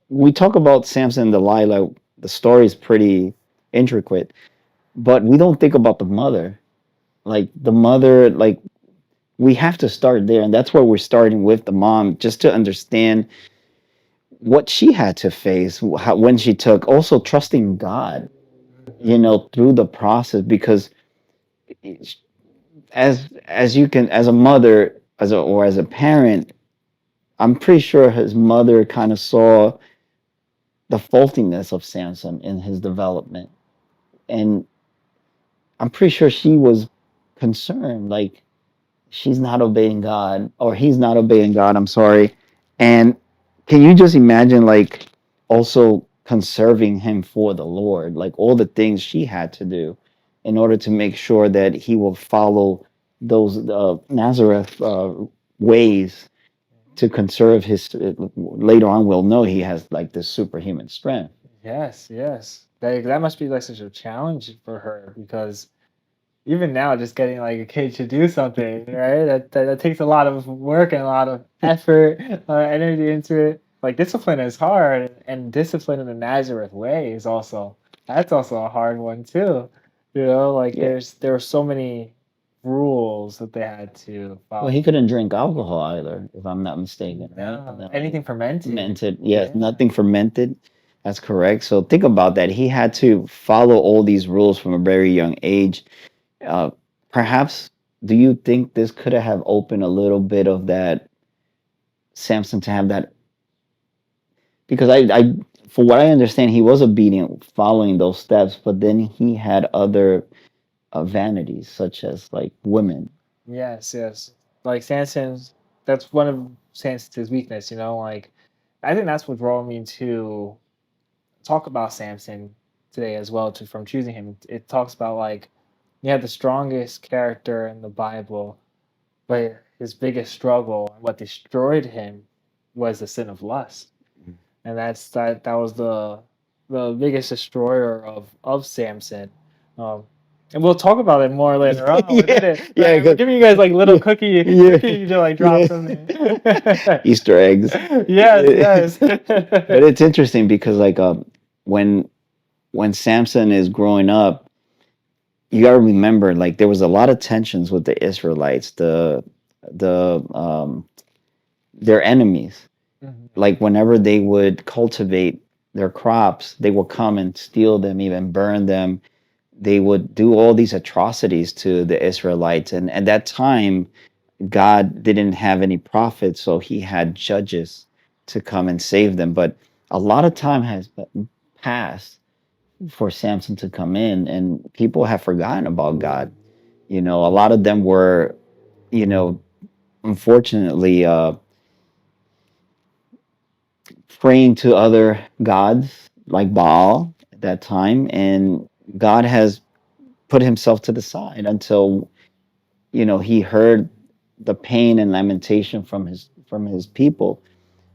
we talk about Samson and Delilah. The story is pretty intricate, but we don't think about the mother. Like the mother, like we have to start there, and that's where we're starting with the mom, just to understand what she had to face how, when she took, also trusting God, through the process, because as you can, as a mother, or as a parent, I'm pretty sure his mother kind of saw the faultiness of Samson in his development, and I'm pretty sure she was concerned, like she's not obeying God, or he's not obeying God. I'm sorry. And can you just imagine, like, also conserving him for the Lord, like all the things she had to do in order to make sure that he will follow those Nazareth ways to conserve his. Later on, we'll know he has like this superhuman strength. Yes, yes. That must be like such a challenge for her because even now, just getting like a kid to do something, right? That takes a lot of work and a lot of effort, energy into it. Like discipline is hard, and discipline in the Nazareth way is also that's also a hard one too. Like Yeah. there were so many rules that they had to Well, he follow. couldn't drink alcohol either, if I'm not mistaken, right? No, No, anything fermented. fermented, yes, Yeah. nothing fermented. That's correct. So think about that. He had to follow all these rules from a very young age. Uh, Perhaps, do you think this could have opened a little bit of that Samson to have that? Because for what I understand, he was obedient, following those steps, but then he had other vanities, such as like women. Yes, yes. Like Samson's, that's one of Samson's weakness. Like I think that's what drove me to talk about Samson today as well. To from choosing him, it talks about like he had the strongest character in the Bible, but his biggest struggle and what destroyed him was the sin of lust, and that was the biggest destroyer of Samson. Um, and we'll talk about it more later on within Yeah, it. But yeah, I'm giving you guys like little yeah, yeah, cookie to like drop yeah. them in. Easter eggs. Yes, yes. But it's interesting because like when Samson is growing up, you got to remember like there was a lot of tensions with the Israelites, the their enemies. Mhm. Like whenever they would cultivate their crops, they would come and steal them, even burn them. They would do all these atrocities to the Israelites, and at that time God didn't have any prophets, so he had judges to come and save them. But a lot of time has passed for Samson to come in, and people have forgotten about God. A lot of them were, you know, unfortunately, praying to other gods like Baal at that time, and God has put himself to the side until he heard the pain and lamentation from his people.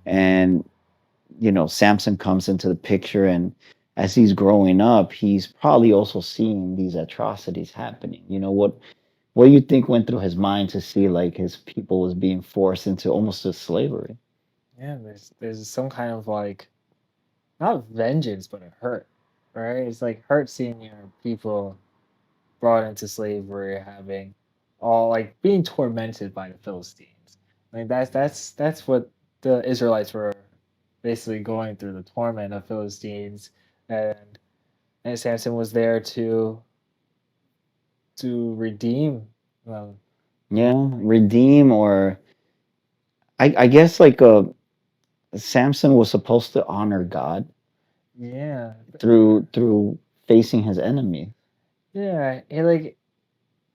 And Samson comes into the picture, and as he's growing up, he's probably also seeing these atrocities happening. What do you think went through his mind to see like his people was being forced into almost a slavery? Yeah, there's some kind of like not vengeance, but a hurt, right? It's like hurt seeing your people brought into slavery, having all like being tormented by the Philistines. Like that's what the Israelites were basically going through, the torment of Philistines, and and Samson was there to redeem them. Yeah, Like redeem, or I guess like Samson was supposed to honor God yeah, through facing his enemy. yeah,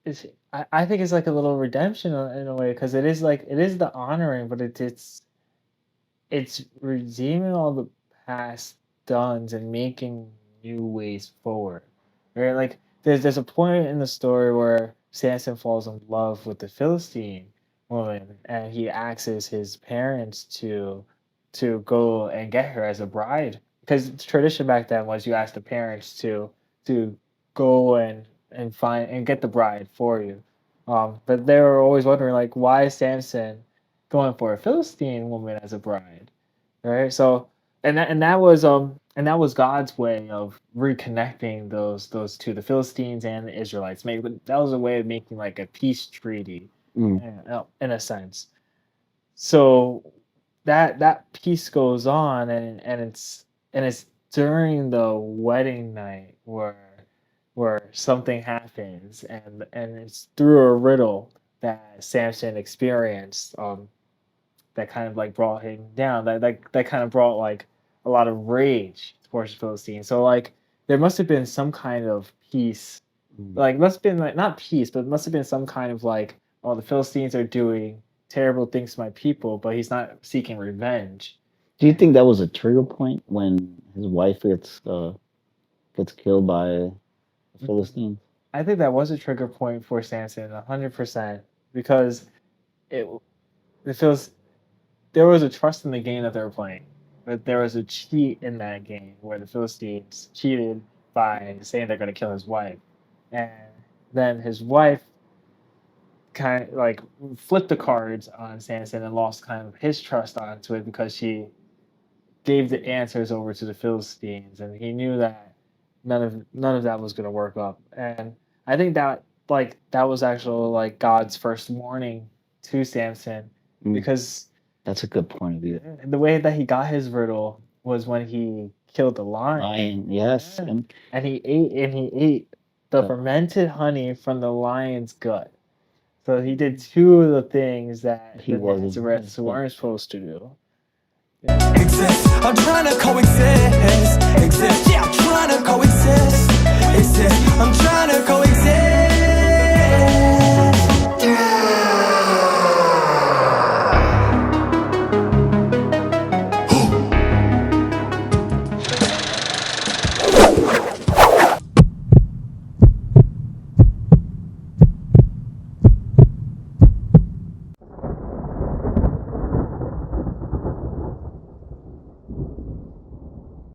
it's I think it's like a little redemption in a way because it is like it is the honoring, but it's redeeming all the past dones and making new ways forward. Right? Like there's a point in the story where Samson falls in love with the Philistine woman and he asks his parents to go and get her as a bride. Because the tradition back then was you ask the parents to go and find and get the bride for you. But they were always wondering like why is Samson going for a Philistine woman as a bride, right? So and that was God's way of reconnecting those two, the Philistines and the Israelites. Maybe that was a way of making like a peace treaty, Mm. in a sense. So that piece goes on, and it's during the wedding night where something happens, and it's through a riddle that Samson experienced, that kind of like brought him down, that kind of brought like a lot of rage towards the Philistines. So like there must have been some kind of peace, Mm. like must have been like not peace, but must have been some kind of like, oh, the Philistines are doing terrible things to my people, but he's not seeking revenge. Do you think that was a trigger point when his wife gets killed by the Philistines? I think that was a trigger point for Samson, 100%, because it it feels there was a trust in the game that they were playing, but there was a cheat in that game where the Philistines cheated by saying they're going to kill his wife, and then his wife kind of like flipped the cards on Samson and lost kind of his trust onto it because she gave the answers over to the Philistines, and he knew that none of that was going to work up. And I think that like that was actually like God's first warning to Samson, Mm. because That's a good point of view. the way that he got his riddle was when he killed the lion. Lion, yes, Yeah. and And he ate the the- fermented honey from the lion's gut. So he did two of the things that He the wasn't Nazirites supposed to. weren't supposed to do. Exist. I'm trying to coexist. Exist. Yeah, I'm trying to coexist. Exist. I'm trying to coexist.